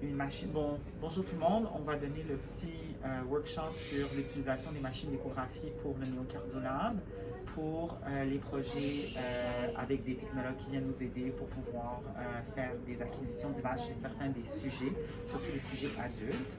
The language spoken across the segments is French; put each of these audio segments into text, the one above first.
une machine. Bonjour tout le monde. On va donner le petit workshop sur l'utilisation des machines d'échographie pour le NeoCardiolab pour les projets avec des technologues qui viennent nous aider pour pouvoir faire des acquisitions d'images sur certains des sujets, surtout les sujets adultes.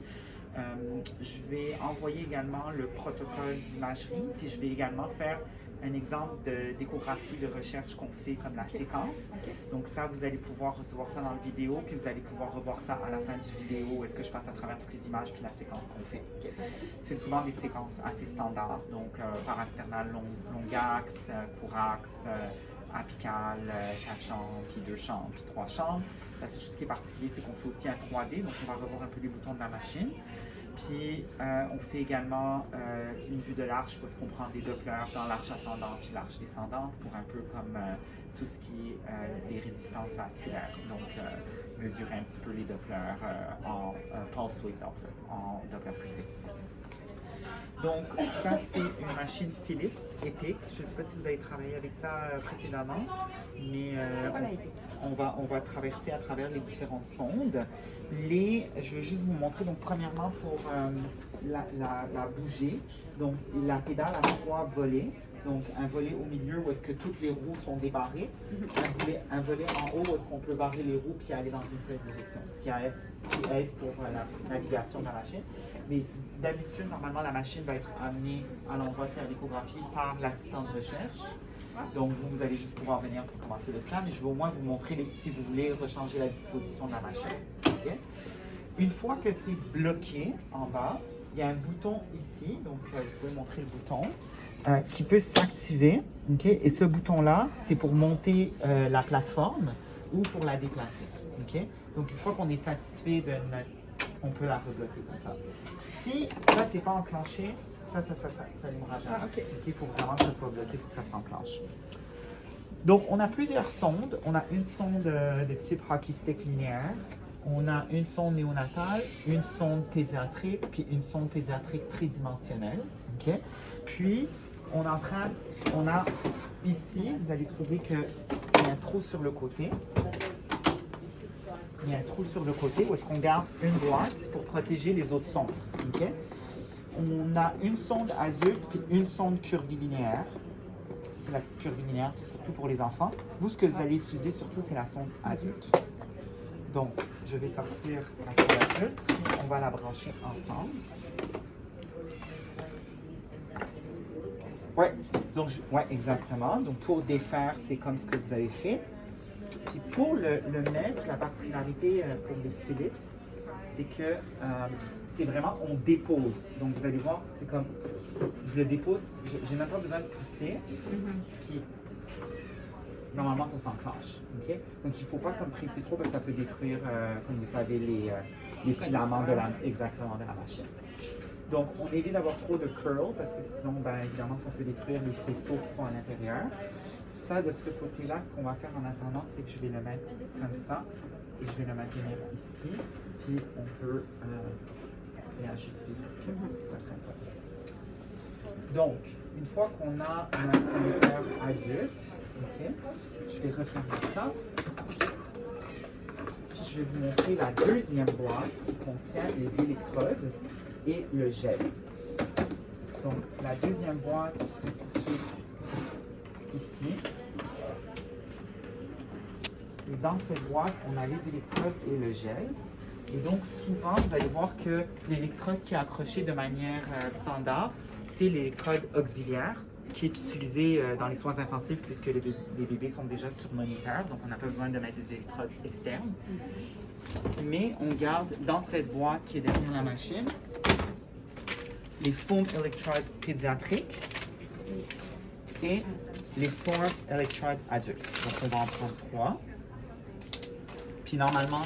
Je vais envoyer également le protocole d'imagerie, puis je vais également faire un exemple d'échographie de recherche qu'on fait comme la séquence. Donc ça, vous allez pouvoir recevoir ça dans la vidéo, puis vous allez pouvoir revoir ça à la fin du vidéo, est-ce que je passe à travers toutes les images, puis la séquence qu'on fait. C'est souvent des séquences assez standards, donc parasternal long axe, court axe, apical, 4 chambres, puis 2 chambres, puis 3 chambres. La seule chose qui est particulière, c'est qu'on fait aussi un 3D, donc on va revoir un peu les boutons de la machine. Puis on fait également une vue de l'arche parce qu'on prend des Dopplers dans l'arche ascendante puis l'arche descendante pour un peu comme tout ce qui est les résistances vasculaires. Donc mesurer un petit peu les Dopplers en pulse wave Doppler, en Doppler pulsé. Donc ça c'est une machine Philips Epic. Je ne sais pas si vous avez travaillé avec ça précédemment, mais on va traverser à travers les différentes sondes. Je vais juste vous montrer, donc premièrement pour la bouger, donc la pédale a 3 volets, donc un volet au milieu où est-ce que toutes les roues sont débarrées, un volet en haut où est-ce qu'on peut barrer les roues puis aller dans une seule direction, ce qui aide pour la navigation de la machine. Mais d'habitude, normalement, la machine va être amenée à l'endroit de faire l'échographie par l'assistant de recherche. Donc, vous allez juste pouvoir venir pour commencer le scan, mais je vais au moins vous montrer si vous voulez rechanger la disposition de la machine. Okay? Une fois que c'est bloqué en bas, il y a un bouton ici, donc vous pouvez montrer le bouton, qui peut s'activer. Okay? Et ce bouton-là, c'est pour monter la plateforme ou pour la déplacer. Okay? Donc, une fois qu'on est satisfait de notre... On peut la rebloquer comme ça. Si ça, c'est pas enclenché, ça n'allumera jamais. Il faut vraiment que ça soit bloqué pour que ça s'enclenche. Donc, on a plusieurs sondes. On a une sonde de type hockey stick linéaire. On a une sonde néonatale, une sonde pédiatrique, puis une sonde pédiatrique tridimensionnelle. Okay? Puis, on a ici, vous allez trouver qu'il y a un trou sur le côté. Il y a un trou sur le côté où est-ce qu'on garde une boîte pour protéger les autres sondes. Okay? On a une sonde adulte et une sonde curvilinéaire. C'est la petite curvilinéaire, c'est surtout pour les enfants. Vous, ce que vous allez utiliser surtout, c'est la sonde adulte. Donc, je vais sortir la sonde adulte et on va la brancher ensemble. Ouais, exactement. Donc, pour défaire, c'est comme ce que vous avez fait. Puis pour le mettre, la particularité pour les Philips, c'est que c'est vraiment, on dépose. Donc vous allez voir, c'est comme, je le dépose, j'ai même pas besoin de pousser. Puis normalement, ça s'enclenche. Okay? Donc il ne faut pas comme presser trop parce que ça peut détruire, comme vous savez, les filaments de exactement de la machine. Donc on évite d'avoir trop de curl parce que sinon, ben, évidemment, ça peut détruire les faisceaux qui sont à l'intérieur. Ça, de ce côté-là, ce qu'on va faire en attendant, c'est que je vais le mettre comme ça et je vais le maintenir ici. Puis on peut réajuster pour que ça ne traîne pas trop. Donc, une fois qu'on a un connecteur adulte, okay, je vais refermer ça. Puis je vais vous montrer la deuxième boîte qui contient les électrodes et le gel. Donc, la deuxième boîte se situe ici. Et dans cette boîte, on a les électrodes et le gel. Et donc, souvent, vous allez voir que l'électrode qui est accrochée de manière standard, c'est l'électrode auxiliaire qui est utilisée dans les soins intensifs puisque les bébés sont déjà sur moniteur, donc on n'a pas besoin de mettre des électrodes externes. Mais on garde dans cette boîte qui est derrière la machine les foam électrodes pédiatriques et les foam électrodes adultes. Donc, on va en prendre 3. Puis normalement,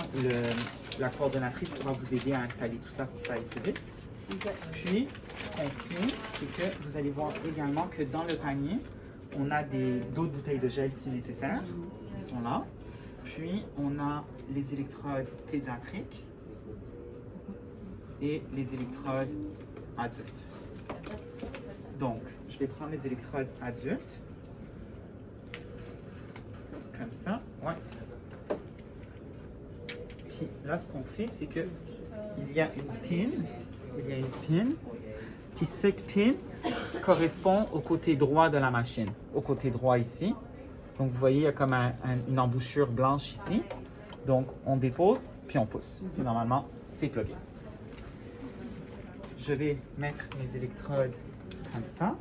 la coordonnatrice pourra vous aider à installer tout ça pour que ça aille plus vite. Puis, ce qu'on fait, c'est que vous allez voir également que dans le panier, on a d'autres bouteilles de gel si nécessaire. Ils sont là. Puis, on a les électrodes pédiatriques et les électrodes adultes. Donc, je vais prendre les électrodes adultes. Comme ça. Ouais. Puis là, ce qu'on fait, c'est que il y a une pin, puis cette pin correspond au côté droit de la machine, au côté droit ici. Donc, vous voyez, il y a comme une embouchure blanche ici. Donc, on dépose, puis on pousse. Puis normalement, c'est plugué. Je vais mettre mes électrodes comme ça.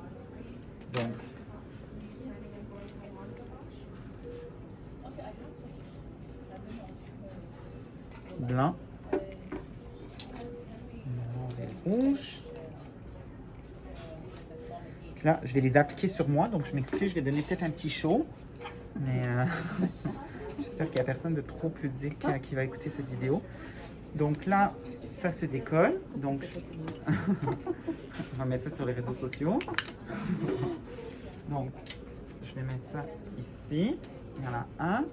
Donc, blanc, noir et rouge. Puis là, je vais les appliquer sur moi, donc je m'excuse, je vais donner peut-être un petit show, mais j'espère qu'il n'y a personne de trop pudique qui va écouter cette vidéo. Donc là, ça se décolle, donc on va mettre ça sur les réseaux sociaux. Donc, je vais mettre ça ici, il y en a un.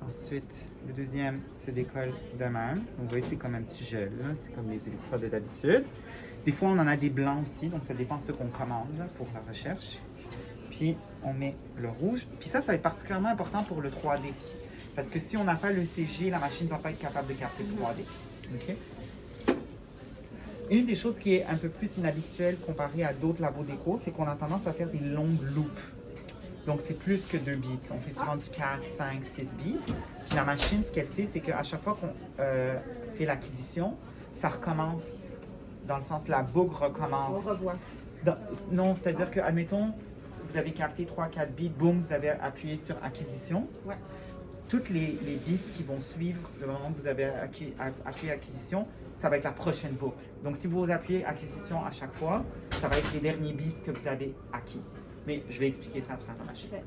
Ensuite, le deuxième se décolle de même. Donc, vous voyez, c'est comme un petit gel, c'est comme les électrodes d'habitude. Des fois, on en a des blancs aussi, donc ça dépend de ce qu'on commande là, pour la recherche. Puis, on met le rouge. Puis ça va être particulièrement important pour le 3D. Parce que si on n'a pas le CG, la machine ne va pas être capable de capter le 3D. Okay? Une des choses qui est un peu plus inhabituelle comparée à d'autres labos d'écho, c'est qu'on a tendance à faire des longues loupes. Donc, c'est plus que 2 bits. On fait souvent du 4, 5, 6 bits. Puis la machine, ce qu'elle fait, c'est qu'à chaque fois qu'on fait l'acquisition, ça recommence. Dans le sens, la boucle recommence. On revoit. Non, c'est-à-dire que, admettons, vous avez capté 3, 4 bits, boum, vous avez appuyé sur acquisition. Ouais. Toutes les bits qui vont suivre le moment que vous avez appuyé acquisition, ça va être la prochaine boucle. Donc, si vous appuyez acquisition à chaque fois, ça va être les derniers bits que vous avez acquis. Mais je vais expliquer ça à travers la machine. Ouais.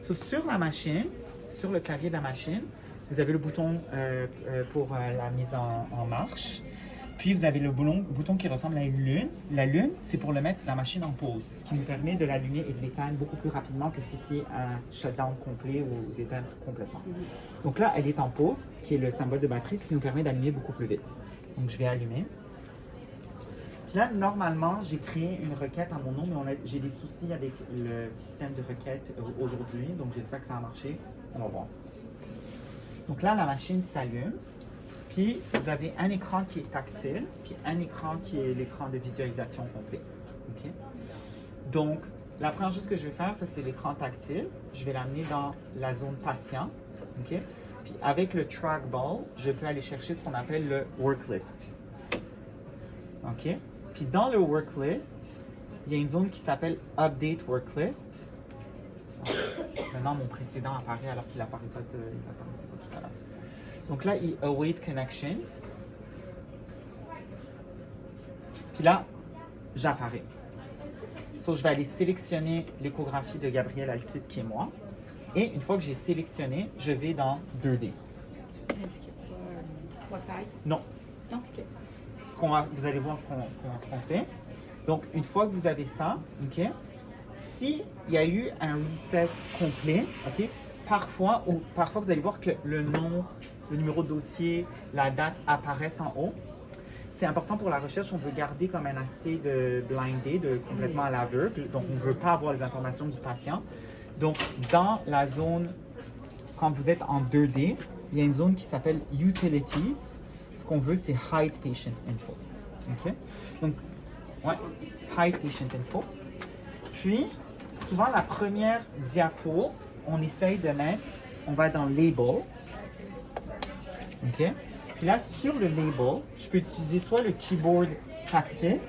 So, sur la machine, sur le clavier de la machine, vous avez le bouton pour la mise en marche. Puis, vous avez le bouton qui ressemble à une lune. La lune, c'est pour le mettre la machine en pause, ce qui nous permet de l'allumer et de l'éteindre beaucoup plus rapidement que si c'est un shutdown complet ou d'éteindre complètement. Donc là, elle est en pause, ce qui est le symbole de batterie, ce qui nous permet d'allumer beaucoup plus vite. Donc, je vais allumer. Puis là, normalement, j'ai créé une requête à mon nom, mais j'ai des soucis avec le système de requête aujourd'hui, donc j'espère que ça a marché. On va voir. Donc là, la machine s'allume. Puis, vous avez un écran qui est tactile, puis un écran qui est l'écran de visualisation complet. Okay? Donc, la première chose que je vais faire, ça c'est l'écran tactile. Je vais l'amener dans la zone patient. Okay? Puis, avec le trackball, je peux aller chercher ce qu'on appelle le worklist. OK? Puis, dans le worklist, il y a une zone qui s'appelle Update Worklist. Maintenant, mon précédent apparaît alors qu'il n'apparaissait pas tout à l'heure. Donc là, il await connection. Puis là, j'apparais. So, je vais aller sélectionner l'échographie de Gabriel Altide, qui est moi. Et une fois que j'ai sélectionné, je vais dans 2D. Ça indique pas taille? Non. Non, ok. Vous allez voir ce qu'on fait. Donc, une fois que vous avez ça, OK, s'il y a eu un reset complet, OK, parfois, vous allez voir que le nom, le numéro de dossier, la date apparaissent en haut. C'est important pour la recherche, on veut garder comme un aspect de blindé, de complètement à l'aveugle. Donc, on ne veut pas avoir les informations du patient. Donc, dans la zone, quand vous êtes en 2D, il y a une zone qui s'appelle Utilities. Ce qu'on veut, c'est Hide Patient Info. OK? Donc, ouais, Hide Patient Info. Puis, souvent, la première diapo, on essaye de mettre, on va dans Label. OK? Puis là, sur le label, je peux utiliser soit le keyboard tactile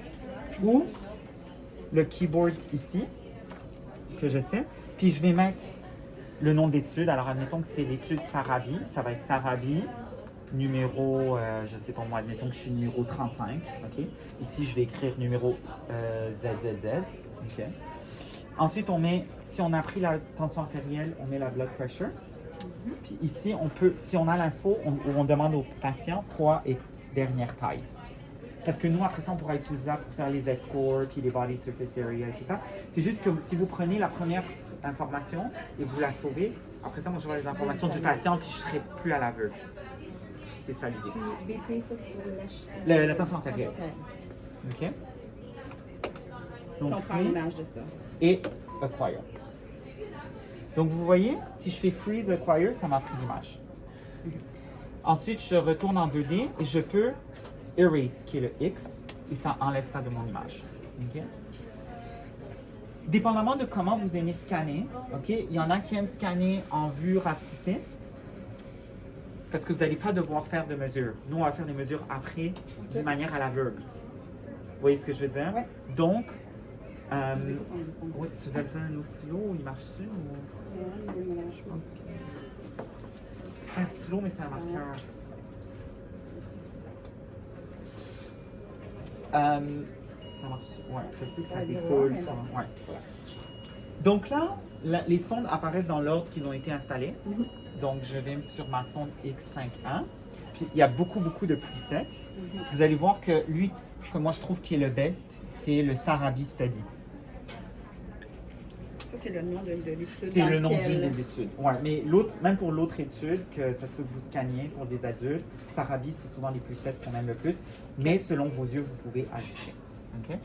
ou le keyboard ici, que je tiens. Puis je vais mettre le nom de l'étude. Alors, admettons que c'est l'étude Sarabi. Ça va être Sarabi, numéro, je sais pas moi, admettons que je suis numéro 35. OK? Ici, je vais écrire numéro ZZZ. OK? Ensuite, on met, si on a pris la tension artérielle, on met la blood pressure. Puis ici, on peut, si on a l'info, on demande au patient poids et dernière taille. Parce que nous, après ça, on pourra utiliser ça pour faire les Z-scores, puis les body surface area et tout ça. C'est juste que si vous prenez la première information et vous la sauvez, après ça, moi, je vois les informations du patient, puis je ne serai plus à l'aveugle. C'est ça l'idée. Puis BP, ça, c'est pour La tension artérielle. OK? Donc, on prend l'image de ça. Et acquire. Donc, vous voyez, si je fais freeze acquire, ça m'a pris l'image. Ensuite, je retourne en 2D et je peux erase, qui est le X, et ça enlève ça de mon image. OK? Dépendamment de comment vous aimez scanner, OK? Il y en a qui aiment scanner en vue rapetissée parce que vous n'allez pas devoir faire de mesures. Nous, on va faire des mesures après d'une manière à l'aveugle. Vous voyez ce que je veux dire? Ouais. Donc, oui, si vous avez besoin d'un autre stylo, il marche-tu? Ou... Je pense que... C'est pas un stylo, mais c'est un marqueur. Ça marche. Ouais, ça se peut que ça décolle. Ça. Ouais. Donc là, les sondes apparaissent dans l'ordre qu'ils ont été installés. Donc, je vais sur ma sonde X5A. Puis, il y a beaucoup de presets. Vous allez voir que lui, que moi je trouve qui est le best, c'est le Sarabi Study. Ça, c'est le nom de l'étude. C'est le nom d'une étude. Ouais, mais l'autre, même pour l'autre étude, que ça se peut que vous scanniez pour des adultes, Sarabi, c'est souvent les presets qu'on aime le plus. Mais selon vos yeux, vous pouvez ajuster. OK?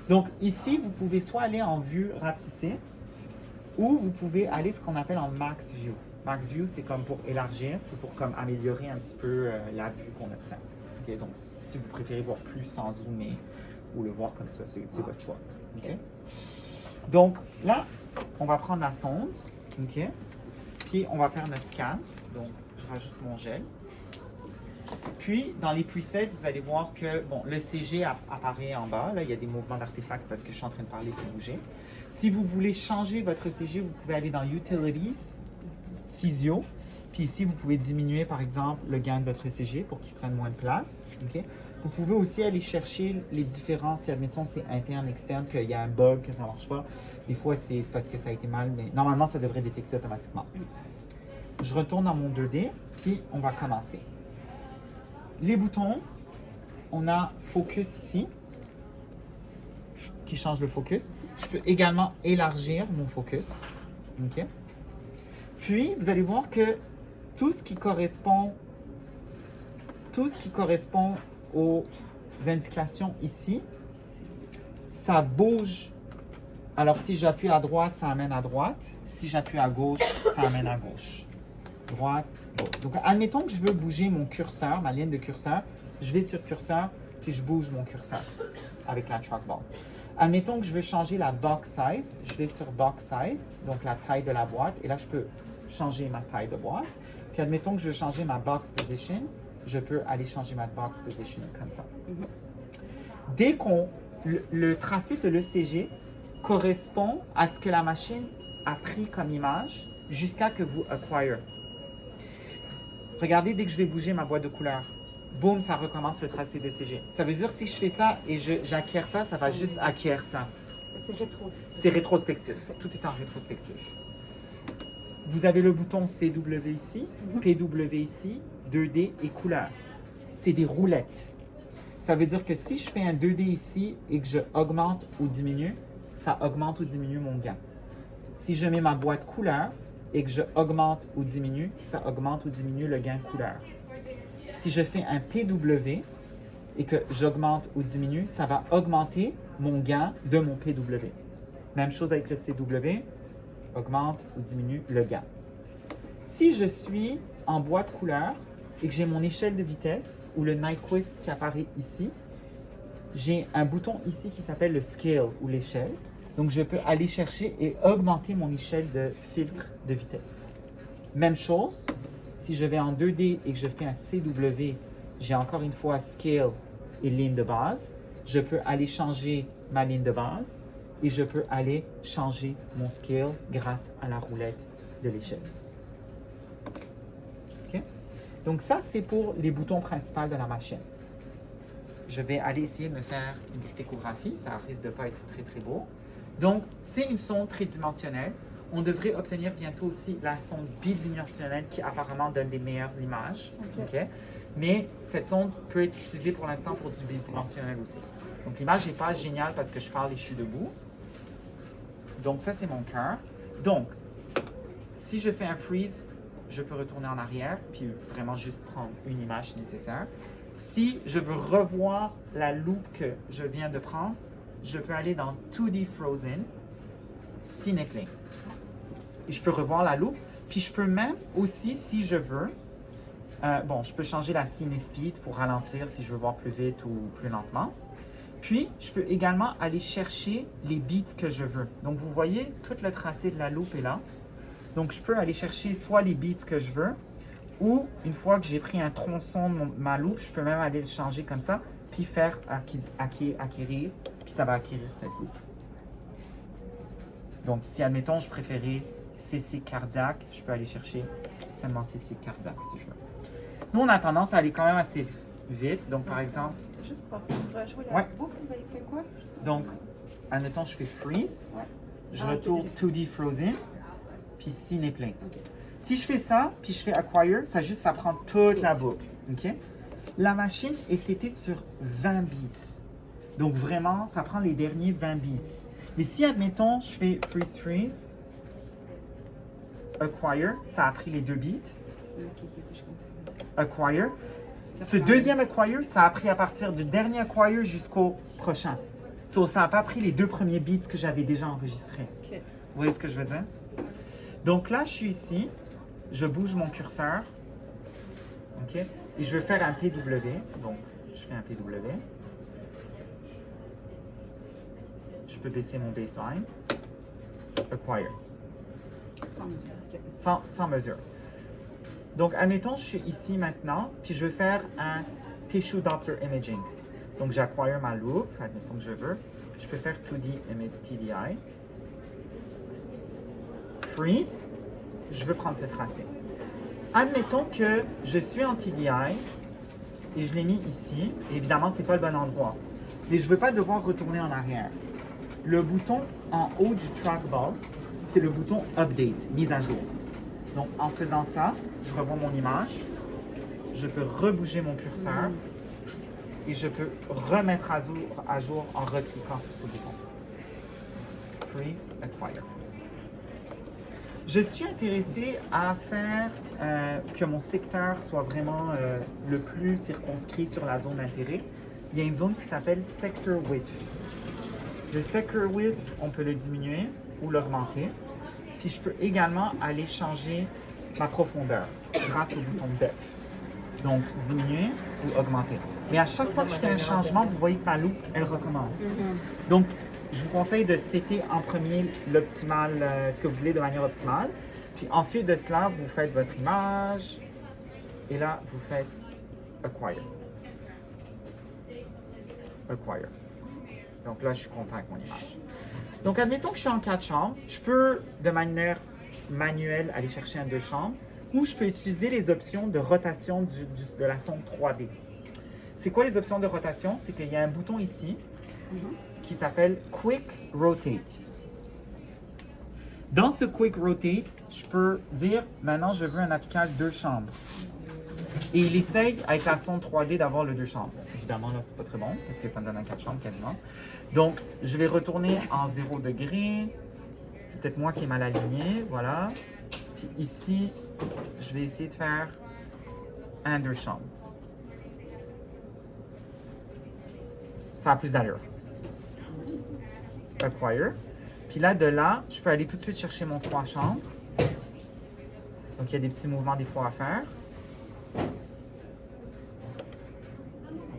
Donc, ici, vous pouvez soit aller en vue rapetissée ou vous pouvez aller ce qu'on appelle en Max View. Max View, c'est comme pour élargir, c'est pour comme améliorer un petit peu la vue qu'on obtient. Okay? Donc, si vous préférez voir plus sans zoomer ou le voir comme ça, c'est votre choix. Okay? Donc, là, on va prendre la sonde, OK? Puis, on va faire notre scan. Donc, je rajoute mon gel. Puis, dans les presets, vous allez voir que bon, le CG apparaît en bas. Là, il y a des mouvements d'artefacts parce que je suis en train de parler et bouger. Si vous voulez changer votre CG, vous pouvez aller dans Utilities, Physio. Puis ici, vous pouvez diminuer, par exemple, le gain de votre CG pour qu'il prenne moins de place. Okay? Vous pouvez aussi aller chercher les différents, si admettons c'est interne, externe, qu'il y a un bug, que ça ne marche pas. Des fois, c'est parce que ça a été mal, mais normalement, ça devrait détecter automatiquement. Je retourne dans mon 2D, puis on va commencer. Les boutons, on a Focus ici, qui change le focus. Je peux également élargir mon focus. Okay? Puis, vous allez voir que tout ce qui correspond aux indications ici, ça bouge. Alors, si j'appuie à droite, ça amène à droite. Si j'appuie à gauche, ça amène à gauche. Droite, gauche. Donc, admettons que je veux bouger mon curseur, ma ligne de curseur. Je vais sur curseur, puis je bouge mon curseur avec la trackball. Admettons que je veux changer la box size. Je vais sur box size, donc la taille de la boîte. Et là, je peux changer ma taille de boîte. Puis admettons que je veux changer ma box position. Je peux aller changer ma box position comme ça. Dès qu'on... Le tracé de l'ECG correspond à ce que la machine a pris comme image jusqu'à que vous acquire. Regardez, dès que je vais bouger ma boîte de couleurs, boum, ça recommence le tracé d'ECG. Ça veut dire si je fais ça et j'acquiers ça, ça va juste acquérir ça. C'est rétrospectif. C'est rétrospectif. Tout est en rétrospectif. Vous avez le bouton CW ici, PW ici, 2D et couleur. C'est des roulettes. Ça veut dire que si je fais un 2D ici et que je augmente ou diminue, ça augmente ou diminue mon gain. Si je mets ma boîte couleur et que je augmente ou diminue, ça augmente ou diminue le gain couleur. Si je fais un PW et que j'augmente ou diminue, ça va augmenter mon gain de mon PW. Même chose avec le CW, augmente ou diminue le gain. Si je suis en boîte couleur et que j'ai mon échelle de vitesse ou le Nyquist qui apparaît ici, j'ai un bouton ici qui s'appelle le Scale ou l'échelle. Donc, je peux aller chercher et augmenter mon échelle de filtre de vitesse. Même chose, si je vais en 2D et que je fais un CW, j'ai encore une fois Scale et ligne de base. Je peux aller changer ma ligne de base et je peux aller changer mon Scale grâce à la roulette de l'échelle. OK? Donc, ça, c'est pour les boutons principaux de la machine. Je vais aller essayer de me faire une petite échographie. Ça risque de ne pas être très, très beau. Donc, c'est une sonde tridimensionnelle. On devrait obtenir bientôt aussi la sonde bidimensionnelle qui apparemment donne des meilleures images. Okay. Mais cette sonde peut être utilisée pour l'instant pour du bidimensionnel aussi. Donc, l'image n'est pas géniale parce que je parle et je suis debout. Donc, ça, c'est mon cœur. Donc, si je fais un freeze, je peux retourner en arrière puis vraiment juste prendre une image si nécessaire. Si je veux revoir la loupe que je viens de prendre, je peux aller dans 2D Frozen, Cineplay. Et je peux revoir la loupe. Puis je peux même aussi, si je veux, Bon, je peux changer la Cine Speed pour ralentir si je veux voir plus vite ou plus lentement. Puis, je peux également aller chercher les beats que je veux. Donc, vous voyez, tout le tracé de la loupe est là. Donc, je peux aller chercher soit les beats que je veux, ou une fois que j'ai pris un tronçon de ma loupe, je peux même aller le changer comme ça, puis faire acquérir, puis ça va acquérir cette loupe. Donc, si, admettons, je préférais CC cardiaque, je peux aller chercher seulement CC cardiaque si je veux. Nous, on a tendance à aller quand même assez vite. Donc, par exemple... Juste pour rejouer la Ouais. boucle, vous avez fait quoi? Donc, admettons, je fais freeze, Ouais. je Ah, retourne 2D frozen, puis ciné plein. OK. Si je fais ça, puis je fais acquire, ça prend toute la boucle. OK? La machine est setée sur 20 bits. Donc, vraiment, ça prend les derniers 20 bits. Mais si, admettons, je fais freeze, acquire, ça a pris les 2 bits. OK, je comprends. Acquire. Ça Ce prend- deuxième acquire, ça a pris à partir du dernier acquire jusqu'au prochain. So, ça n'a pas pris les 2 premiers bits que j'avais déjà enregistrés. OK. Vous voyez ce que je veux dire? Donc là, je suis ici, je bouge mon curseur, OK? Et je veux faire un PW. Donc, je fais un PW. Je peux baisser mon baseline. Acquire. OK. Sans mesure. Donc, admettons, je suis ici maintenant, puis je veux faire un Tissue Doppler Imaging. Donc, j'acquire ma loupe, admettons que je veux. Je peux faire 2D TDI. Freeze. Je veux prendre ce tracé. Admettons que je suis en TDI et je l'ai mis ici. Évidemment, ce n'est pas le bon endroit. Mais je ne veux pas devoir retourner en arrière. Le bouton en haut du trackball, c'est le bouton Update, mise à jour. Donc, en faisant ça, je revois mon image. Je peux rebouger mon curseur et je peux remettre à jour en recliquant sur ce bouton. Freeze, Acquire. Je suis intéressé à faire que mon secteur soit vraiment le plus circonscrit sur la zone d'intérêt. Il y a une zone qui s'appelle Sector Width. Le Sector Width, on peut le diminuer ou l'augmenter. Puis je peux également aller changer ma profondeur grâce au bouton Depth. Donc, diminuer ou augmenter. Mais à chaque fois que je fais un changement, vous voyez que ma loupe, elle recommence. Donc, je vous conseille de setter en premier l'optimal, ce que vous voulez de manière optimale. Puis ensuite de cela, vous faites votre image. Et là, vous faites Acquire. Acquire. Donc là, je suis content avec mon image. Donc, admettons que je suis en 4 chambres. Je peux, de manière manuelle, aller chercher un 2 chambres. Ou je peux utiliser les options de rotation de la sonde 3D. C'est quoi les options de rotation? C'est qu'il y a un bouton ici qui s'appelle Quick Rotate. Dans ce Quick Rotate, je peux dire maintenant je veux un apical 2 chambres. Et il essaye avec la sonde 3D d'avoir le 2 chambres. Évidemment, là, c'est pas très bon parce que ça me donne un 4 chambres quasiment. Donc, je vais retourner en 0 degré. C'est peut-être moi qui est mal aligné. Voilà. Puis ici, je vais essayer de faire un 2 chambres. Ça a plus d'allure. Acquire. Puis là, de là, je peux aller tout de suite chercher mon 3 chambres. Donc, il y a des petits mouvements des fois à faire.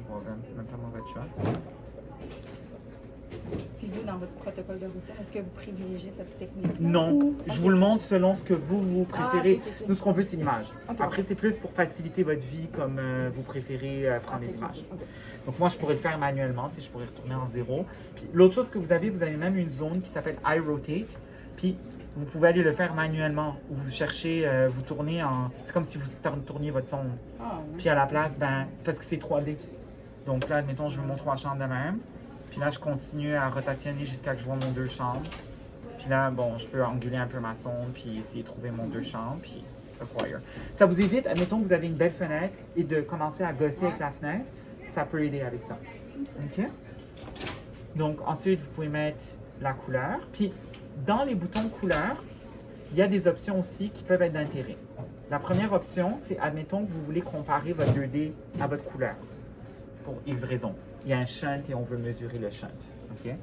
On va notamment votre chose. Puis vous, dans votre protocole de routine, est-ce que vous privilégiez cette technique-là? Non, Ou- je OK. vous le montre selon ce que vous préférez. Ah, ok, ok, ok. Nous, ce qu'on veut, c'est l'image. Ok. Après, c'est plus pour faciliter votre vie comme vous préférez prendre Ok, les ok, images. ok. Donc moi, je pourrais le faire manuellement, tu sais, je pourrais retourner en 0. Puis l'autre chose que vous avez même une zone qui s'appelle Eye Rotate. Puis vous pouvez aller le faire manuellement. Où vous cherchez, vous tournez en... C'est comme si vous tourniez votre sonde. Ah, ouais. Puis à la place, parce que c'est 3D. Donc là, admettons, je veux mon 3 chambres de même. Puis là, je continue à rotationner jusqu'à ce que je vois mon 2 chambres. Puis là, bon, je peux anguler un peu ma sonde, puis essayer de trouver mon 2 chambres, puis acquire. Ça vous évite, admettons que vous avez une belle fenêtre, et de commencer à gosser avec la fenêtre. Ça peut aider avec ça. OK? Donc, ensuite, vous pouvez mettre la couleur. Puis, dans les boutons couleur, il y a des options aussi qui peuvent être d'intérêt. La première option, c'est, admettons que vous voulez comparer votre 2D à votre couleur. Pour X raisons. Il y a un shunt et on veut mesurer le shunt. OK?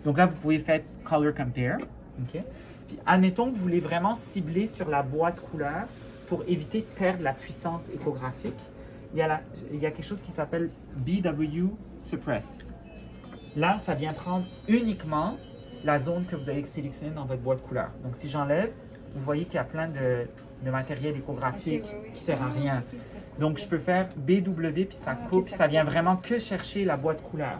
Donc là, vous pouvez faire Color Compare. OK? Puis, admettons que vous voulez vraiment cibler sur la boîte couleur pour éviter de perdre la puissance échographique, il y a quelque chose qui s'appelle BW Suppress. Là, ça vient prendre uniquement la zone que vous avez sélectionnée dans votre boîte couleur. Donc, si j'enlève, vous voyez qu'il y a plein de matériel échographique qui ne sert à rien. Donc, je peux faire BW, puis ça coupe, puis ça vient vraiment que chercher la boîte couleur.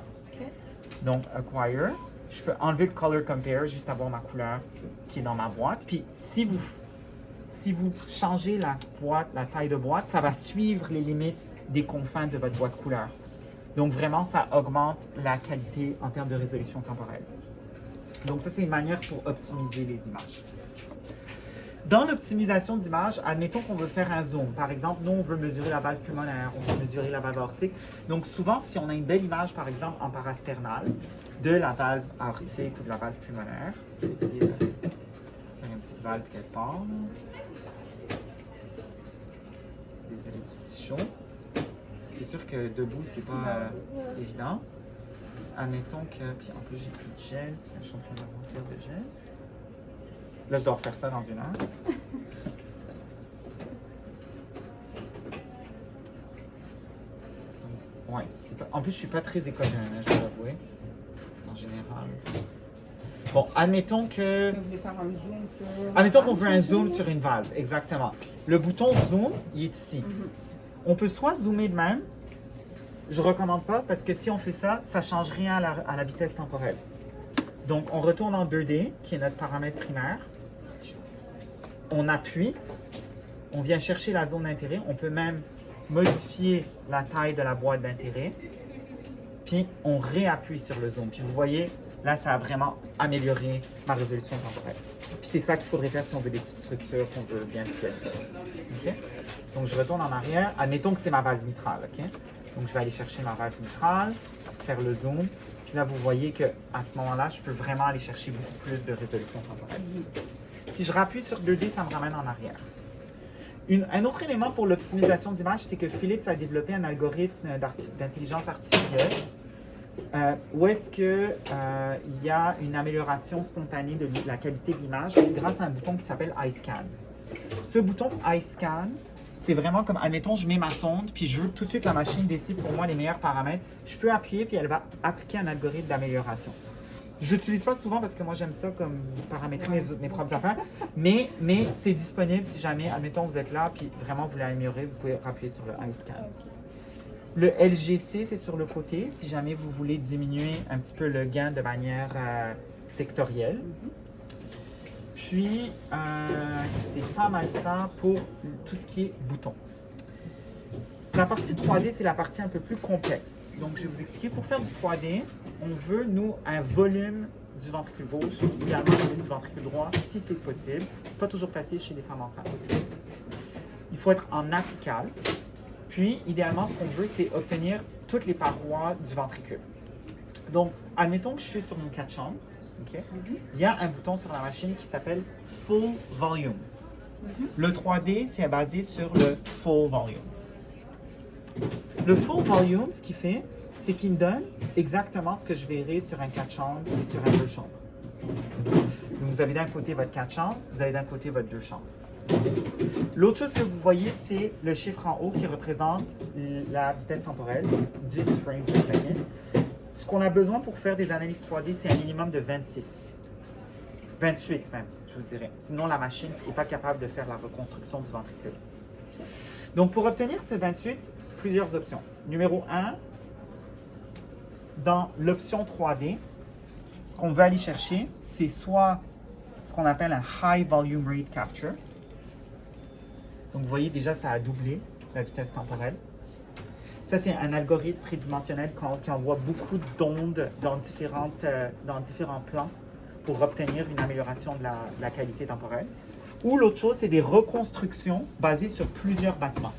Donc, Acquire. Je peux enlever le Color Compare, juste avoir ma couleur qui est dans ma boîte. Puis, si vous changez la taille de boîte, ça va suivre les limites des confins de votre boîte couleur. Donc, vraiment, ça augmente la qualité en termes de résolution temporelle. Donc, ça, c'est une manière pour optimiser les images. Dans l'optimisation d'image, admettons qu'on veut faire un zoom. Par exemple, nous, on veut mesurer la valve pulmonaire, on veut mesurer la valve aortique. Donc, souvent, si on a une belle image, par exemple, en parasternal, de la valve aortique ou de la valve pulmonaire, je vais essayer de faire une petite valve quelque part. Désolé du petit chaud. C'est sûr que debout, c'est pas évident. Admettons que, puis en plus, j'ai plus de gel, puis je suis en train de remplir de gel. Là, je dois refaire ça dans une heure. Ouais, en plus, je suis pas très économe, hein, je dois avouer. En général. Bon, admettons que... Vous voulez faire un zoom sur... Admettons qu'on veut un zoom sur une valve, exactement. Le bouton zoom, il est ici. On peut soit zoomer de même. Je recommande pas parce que si on fait ça, ça change rien à la vitesse temporelle. Donc, on retourne en 2D, qui est notre paramètre primaire. On appuie, on vient chercher la zone d'intérêt. On peut même modifier la taille de la boîte d'intérêt. Puis, on réappuie sur le zoom. Puis, vous voyez, là, ça a vraiment amélioré ma résolution temporelle. Puis, c'est ça qu'il faudrait faire si on veut des petites structures qu'on veut bien visualiser. OK? Donc, je retourne en arrière. Admettons que c'est ma valve mitrale. OK? Donc, je vais aller chercher ma valve mitrale, faire le zoom. Puis là, vous voyez qu'à ce moment-là, je peux vraiment aller chercher beaucoup plus de résolution temporelle. Si je rappuie sur 2D, ça me ramène en arrière. Un autre élément pour l'optimisation d'image, c'est que Philips a développé un algorithme d'intelligence artificielle où est-ce qu'il y a une amélioration spontanée de la qualité de l'image grâce à un bouton qui s'appelle iScan. Ce bouton iScan, c'est vraiment comme, admettons, je mets ma sonde, puis je veux que tout de suite la machine décide pour moi les meilleurs paramètres. Je peux appuyer, puis elle va appliquer un algorithme d'amélioration. Je l'utilise pas souvent parce que moi, j'aime ça comme paramétrer mes propres affaires, mais c'est disponible si jamais, admettons, vous êtes là, puis vraiment vous voulez améliorer, vous pouvez appuyer sur le iScan. Le LGC, c'est sur le côté, si jamais vous voulez diminuer un petit peu le gain de manière sectorielle. Puis, c'est pas mal ça pour tout ce qui est bouton. La partie 3D, c'est la partie un peu plus complexe. Donc, je vais vous expliquer. Pour faire du 3D, on veut, nous, un volume du ventricule gauche, également un volume du ventricule droit, si c'est possible. C'est pas toujours facile chez les femmes enceintes. Il faut être en apical. Puis, idéalement, ce qu'on veut, c'est obtenir toutes les parois du ventricule. Donc, admettons que je suis sur mon 4 chambres. Okay. Il y a un bouton sur la machine qui s'appelle Full Volume. Le 3D, c'est basé sur le Full Volume. Le Full Volume, ce qu'il fait, c'est qu'il me donne exactement ce que je verrai sur un 4 chambres et sur un 2 chambres. Donc, vous avez d'un côté votre 4 chambres, vous avez d'un côté votre 2 chambres. L'autre chose que vous voyez, c'est le chiffre en haut qui représente la vitesse temporelle, 10 frames per second. Ce qu'on a besoin pour faire des analyses 3D, c'est un minimum de 26. 28 même, je vous dirais. Sinon, la machine n'est pas capable de faire la reconstruction du ventricule. Donc, pour obtenir ce 28, plusieurs options. Numéro 1, dans l'option 3D, ce qu'on veut aller chercher, c'est soit ce qu'on appelle un High Volume Rate Capture. Donc, vous voyez déjà, ça a doublé la vitesse temporelle. Ça, c'est un algorithme tridimensionnel qui envoie beaucoup d'ondes dans différents plans pour obtenir une amélioration de la qualité temporelle. Ou l'autre chose, c'est des reconstructions basées sur plusieurs battements.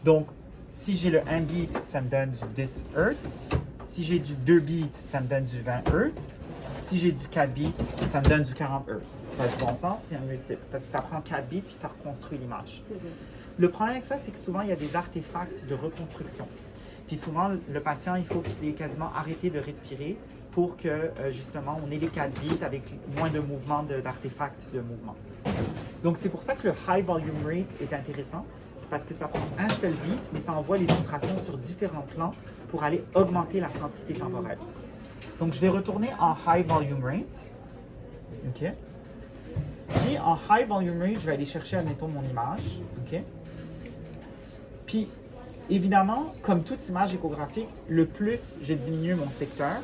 Donc, si j'ai le 1 beat, ça me donne du 10 Hz. Si j'ai du 2 beats, ça me donne du 20 Hz. Si j'ai du 4 beats, ça me donne du 40 Hz. Ça a du bon sens, c'est un multiple. Parce que ça prend 4 beats puis ça reconstruit l'image. Le problème avec ça, c'est que souvent, il y a des artefacts de reconstruction. Puis souvent, le patient, il faut qu'il ait quasiment arrêté de respirer pour que, justement, on ait les 4 beats avec moins de mouvements d'artefacts de mouvement. Donc, c'est pour ça que le high volume rate est intéressant. C'est parce que ça prend un seul beat, mais ça envoie les illustrations sur différents plans pour aller augmenter la quantité temporelle. Donc, je vais retourner en high volume rate. OK? Puis, en high volume rate, je vais aller chercher, admettons, mon image. OK? Puis, évidemment, comme toute image échographique, le plus je diminue mon secteur,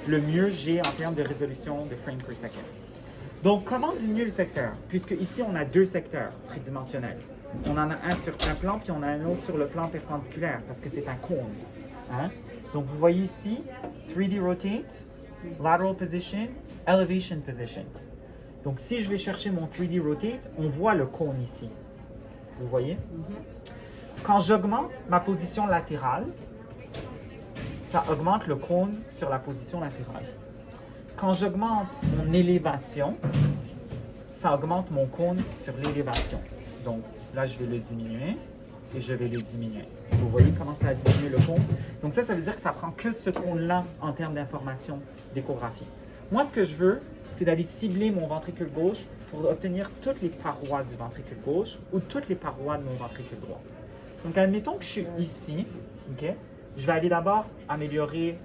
le mieux j'ai en termes de résolution de frame per second. Donc, comment diminuer le secteur? Puisque ici, on a deux secteurs tridimensionnels. On en a un sur un plan, puis on a un autre sur le plan perpendiculaire, parce que c'est un cône. Hein? Donc, vous voyez ici, 3D rotate, lateral position, elevation position. Donc, si je vais chercher mon 3D rotate, on voit le cône ici. Vous voyez? Quand j'augmente ma position latérale, ça augmente le cône sur la position latérale. Quand j'augmente mon élévation, ça augmente mon cône sur l'élévation. Donc, là, je vais le diminuer et je vais le diminuer. Vous voyez comment ça a diminué le cône? Donc ça veut dire que ça prend que ce cône-là en termes d'information d'échographie. Moi, ce que je veux, c'est d'aller cibler mon ventricule gauche pour obtenir toutes les parois du ventricule gauche ou toutes les parois de mon ventricule droit. Donc, admettons que je suis ici, OK? Je vais aller d'abord améliorer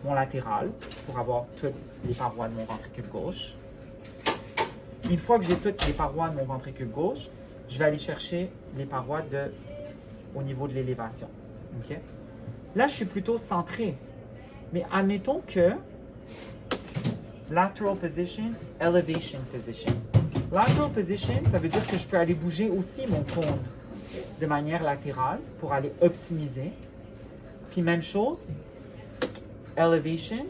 mon latéral pour avoir toutes les parois de mon ventricule gauche. Une fois que j'ai toutes les parois de mon ventricule gauche, je vais aller chercher les parois au niveau de l'élévation. OK? Là, je suis plutôt centré. Mais admettons que lateral position, elevation position. Lateral position, ça veut dire que je peux aller bouger aussi mon cône de manière latérale pour aller optimiser. Puis même chose, elevation,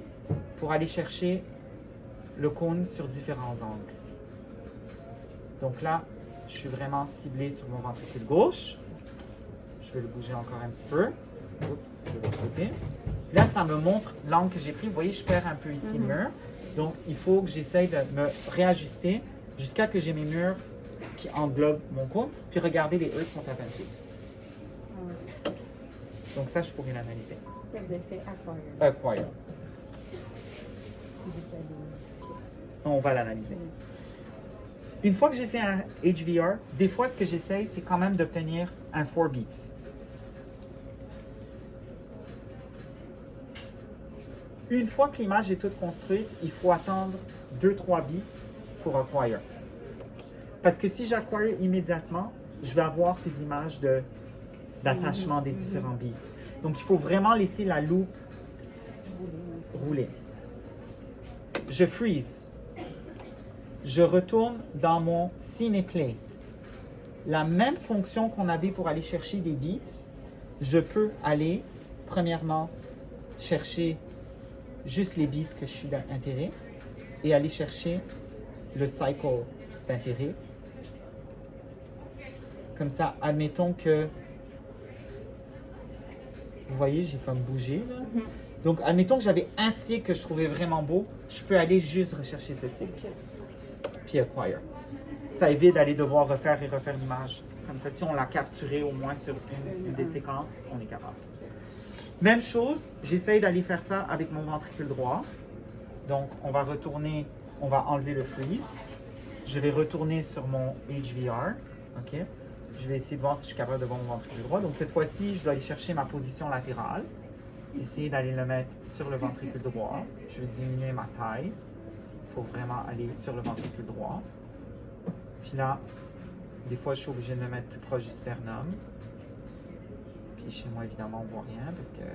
pour aller chercher le cône sur différents angles. Donc là, je suis vraiment ciblé sur mon ventricule gauche. Je vais le bouger encore un petit peu. Oups, de l'autre côté. Là, ça me montre l'angle que j'ai pris. Vous voyez, je perds un peu ici le mur. Donc, il faut que j'essaye de me réajuster jusqu'à que j'ai mes murs qui englobent mon cône. Puis regardez, les E sont à 28. Donc ça, je pourrais l'analyser. Là, vous avez fait acquire. Acquire. C'est décalé. On va l'analyser. Une fois que j'ai fait un HVR, des fois, ce que j'essaye, c'est quand même d'obtenir un 4 beats. Une fois que l'image est toute construite, il faut attendre 2-3 beats pour acquire. Parce que si j'acquire immédiatement, je vais avoir ces images d'attachement des différents beats. Donc, il faut vraiment laisser la loupe rouler. Je freeze. Je retourne dans mon Cineplay. La même fonction qu'on avait pour aller chercher des beats, je peux aller, premièrement, chercher juste les beats que je suis d'intérêt et aller chercher le cycle d'intérêt. Comme ça, admettons que, vous voyez, j'ai comme bougé là. Donc, admettons que j'avais un cycle que je trouvais vraiment beau, je peux aller juste rechercher ce cycle. Puis acquire. Ça évite d'aller devoir refaire et refaire l'image. Comme ça, si on l'a capturé au moins sur une des séquences, on est capable. Même chose, j'essaye d'aller faire ça avec mon ventricule droit. Donc, on va retourner, on va enlever le freeze. Je vais retourner sur mon HVR. OK? Je vais essayer de voir si je suis capable de voir mon ventricule droit. Donc, cette fois-ci, je dois aller chercher ma position latérale. Essayer d'aller le mettre sur le ventricule droit. Je vais diminuer ma taille pour vraiment aller sur le ventricule droit. Puis là, des fois, je suis obligé de me mettre plus proche du sternum. Puis chez moi, évidemment, on ne voit rien parce que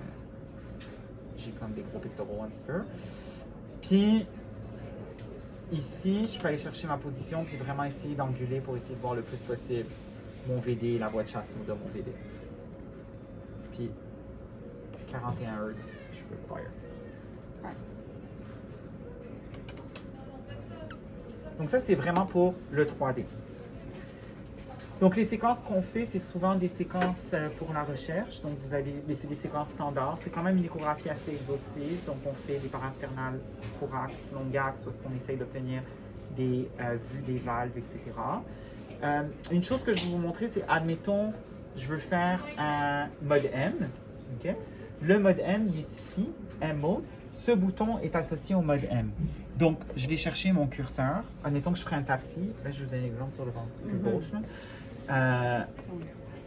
j'ai comme des gros pectoraux un petit peu. Puis ici, je peux aller chercher ma position puis vraiment essayer d'anguler pour essayer de voir le plus possible mon VD, la voie de chasse de mon VD. Puis 41 Hz, je peux le faire. Donc ça, c'est vraiment pour le 3D. Donc les séquences qu'on fait, c'est souvent des séquences pour la recherche. Donc vous allez, mais c'est des séquences standards. C'est quand même une échographie assez exhaustive. Donc on fait des parasternales, courax, longax, où est-ce qu'on essaye d'obtenir des vues des valves, etc. Une chose que je vais vous montrer, c'est admettons, je veux faire un mode M. Okay? Le mode M, il est ici, M mode. ce bouton est associé au mode M. Donc, je vais chercher mon curseur. Admettons que je ferai un tap-ci. Là, je vous donne un exemple sur le ventricule gauche. Là.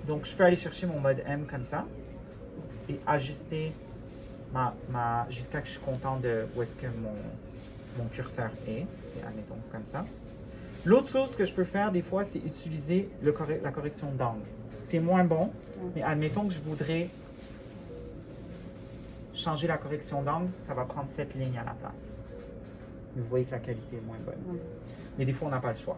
Donc, je peux aller chercher mon mode M comme ça et ajuster jusqu'à que je suis content de où est-ce que mon curseur est. C'est, admettons, comme ça. L'autre chose que je peux faire des fois, c'est utiliser la correction d'angle. C'est moins bon, mais admettons que je voudrais changer la correction d'angle, ça va prendre cette ligne à la place. Vous voyez que la qualité est moins bonne. Mais des fois, on n'a pas le choix.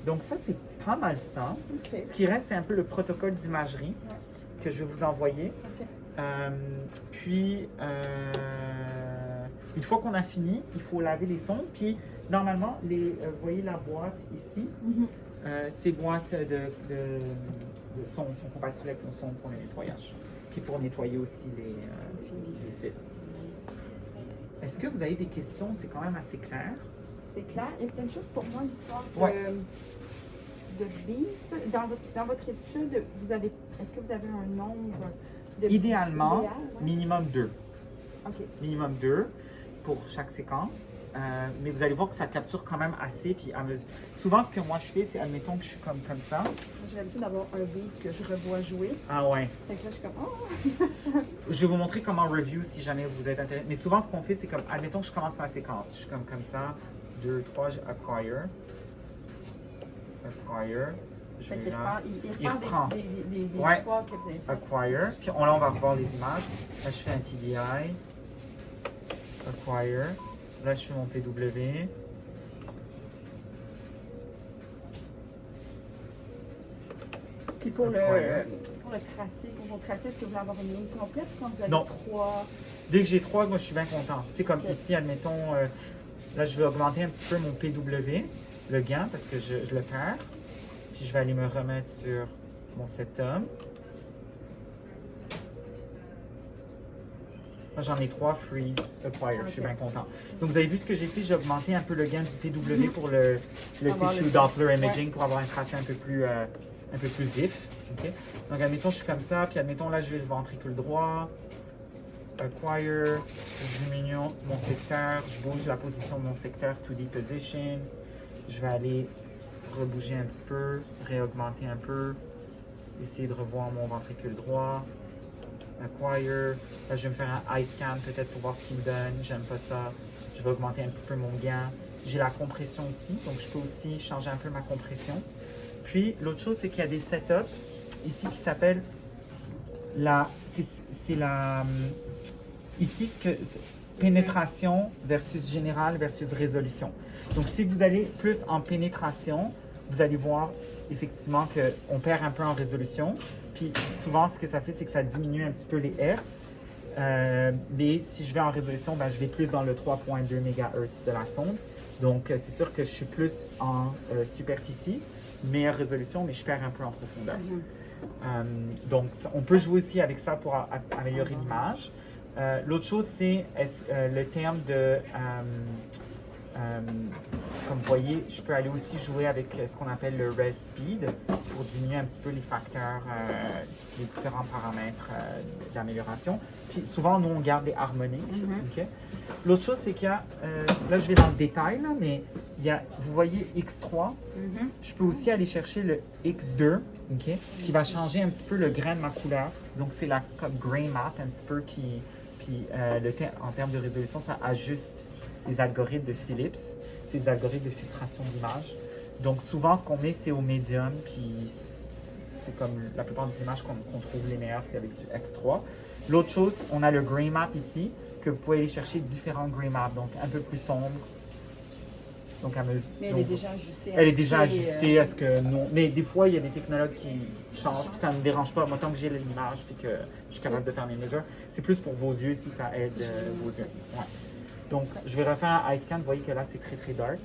Donc ça, c'est pas mal ça. OK. Ce qui reste, c'est un peu le protocole d'imagerie que je vais vous envoyer. OK. Puis, une fois qu'on a fini, il faut laver les sondes. Puis, normalement, vous voyez la boîte ici. Ces boîtes de sont compatibles avec nos sondes pour le nettoyage. Puis pour nettoyer aussi les fils. Est-ce que vous avez des questions? C'est quand même assez clair. C'est clair. Et peut-être juste pour moi, l'histoire Ouais. de beat. Dans votre étude, est-ce que vous avez un nombre de Idéalement, idéal, ouais? minimum 2. OK. Minimum 2 pour chaque séquence. Mais vous allez voir que ça capture quand même assez. Puis à mesure. Souvent, ce que moi je fais, c'est admettons que je suis comme ça. J'ai l'habitude d'avoir un beat que je revois jouer. Ah ouais. Fait que là, je suis comme, oh! Je vais vous montrer comment review si jamais vous êtes intéressé. Mais souvent, ce qu'on fait, c'est comme, admettons que je commence ma séquence. Je suis comme ça. 2, 3, acquire. Acquire. Je Fait vais qu'il là. il reprend des Ouais. histoires que vous avez faites. Acquire. Puis là, on va revoir les images. Là, je fais un TDI. Acquire. Là, je fais mon PW. Puis pour le Acquire. tracé, pour vos tracés, est-ce que vous voulez avoir une ligne complète quand vous avez Non. 3? Dès que j'ai 3, moi, je suis bien content. Tu sais, comme Ok. ici, admettons, là, je vais augmenter un petit peu mon PW, le gain, parce que je le perds. Puis, je vais aller me remettre sur mon septum. Moi, j'en ai 3, freeze, acquire. Je suis Ok. bien content. Donc, vous avez vu ce que j'ai fait? J'ai augmenté un peu le gain du PW pour le Avoir tissue le- Doppler Ouais. imaging pour avoir un tracé un peu plus vif. Ok. Donc, admettons, je suis comme ça. Puis, admettons, là, je vais le ventricule droit. Acquire, diminution mon secteur, je bouge la position de mon secteur 2D position, je vais aller rebouger un petit peu, réaugmenter un peu, essayer de revoir mon ventricule droit, acquire, là je vais me faire un eye scan peut-être pour voir ce qu'il me donne, j'aime pas ça, je vais augmenter un petit peu mon gain, j'ai la compression ici, donc je peux aussi changer un peu ma compression. Puis l'autre chose c'est qu'il y a des setups ici qui s'appellent ici, pénétration versus générale versus résolution. Donc, si vous allez plus en pénétration, vous allez voir effectivement qu'on perd un peu en résolution. Puis, souvent, ce que ça fait, c'est que ça diminue un petit peu les hertz. Mais si je vais en résolution, ben, je vais plus dans le 3.2 MHz de la sonde. Donc, c'est sûr que je suis plus en superficie, meilleure résolution, mais je perds un peu en profondeur. Donc, on peut jouer aussi avec ça pour améliorer l'image. L'autre chose, c'est le terme de, comme vous voyez, je peux aller aussi jouer avec ce qu'on appelle le res speed pour diminuer un petit peu les facteurs, les différents paramètres d'amélioration. Puis souvent, nous, on garde les harmoniques. Ok? L'autre chose, c'est qu'il y a, là je vais dans le détail, là, mais il y a, vous voyez X3, je peux aussi aller chercher le X2, ok, qui va changer un petit peu le grain de ma couleur. Donc c'est la gray map un petit peu qui, puis en termes de résolution, ça ajuste les algorithmes de Philips, c'est des algorithmes de filtration d'image. Donc souvent ce qu'on met c'est au médium, puis c'est comme la plupart des images qu'on trouve les meilleures, c'est avec du X3. L'autre chose, on a le gray map ici, que vous pouvez aller chercher différents gray maps, donc un peu plus sombre. Donc, Mais elle est déjà ajustée. Elle est déjà ajustée à ce que nous. Mais des fois, il y a des technologues qui changent, puis ça ne me dérange pas. Moi, tant que j'ai l'image, puis que je suis capable de faire mes mesures, c'est plus pour vos yeux si ça aide vos yeux. Ouais. Donc, je vais refaire un eye scan. Vous voyez que là, c'est très, très dark.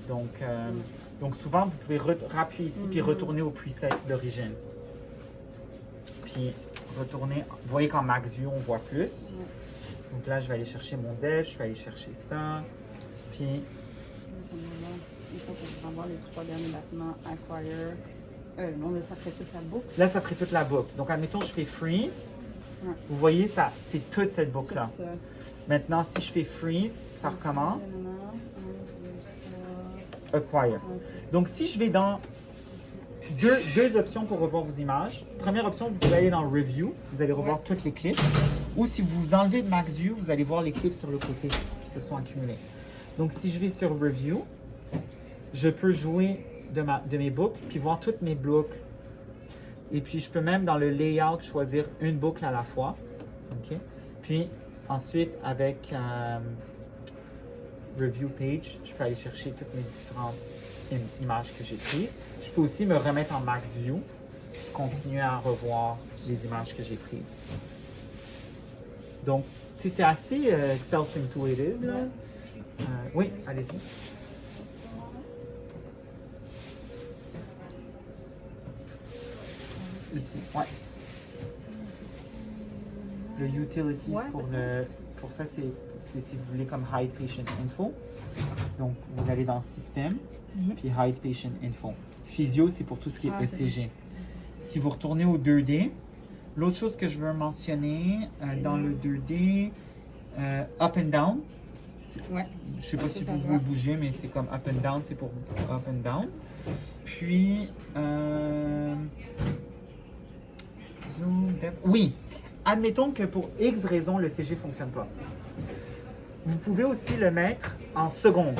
Donc souvent, vous pouvez rappuyer ici, puis retourner au preset d'origine. Puis, retourner. Vous voyez qu'en max view, on voit plus. Donc là, je vais aller chercher mon def, je vais aller chercher ça. Puis, Il faut que je renvoie les 3 derniers battements acquire. Non, mais ça ferait toute la boucle. là, ça ferait toute la boucle. Donc, admettons, je fais freeze. Ouais. Vous voyez, ça, c'est toute cette boucle-là. Tout ça. Maintenant, si je fais freeze, ça recommence. Acquire. Donc, si je vais dans deux options pour revoir vos images. Première option, vous pouvez aller dans Review. Vous allez revoir toutes les clips. Ou si vous enlevez de Max View, vous allez voir les clips sur le côté qui se sont accumulés. Donc, si je vais sur Review, je peux jouer de mes boucles, puis voir toutes mes boucles. Et puis, je peux même dans le layout choisir une boucle à la fois. OK? Puis, ensuite, avec Review Page, je peux aller chercher toutes mes différentes images que j'ai prises. Je peux aussi me remettre en Max View, continuer à revoir les images que j'ai prises. Donc, c'est assez self-intuitive. Là. Oui, allez-y. Ici, ouais. Le Utilities Ouais, pour ça, c'est si vous voulez comme Hide Patient Info. Donc, vous allez dans Système, puis Hide Patient Info. Physio, c'est pour tout ce qui est ECG. Si vous retournez au 2D, l'autre chose que je veux mentionner dans le 2D, Up and Down. Ouais. Je ne sais pas si vous le bougez, mais c'est comme Up and Down, c'est pour Up and Down. Puis, Zoom, depth. Oui, admettons que pour X raison, le CG ne fonctionne pas. Vous pouvez aussi le mettre en seconde.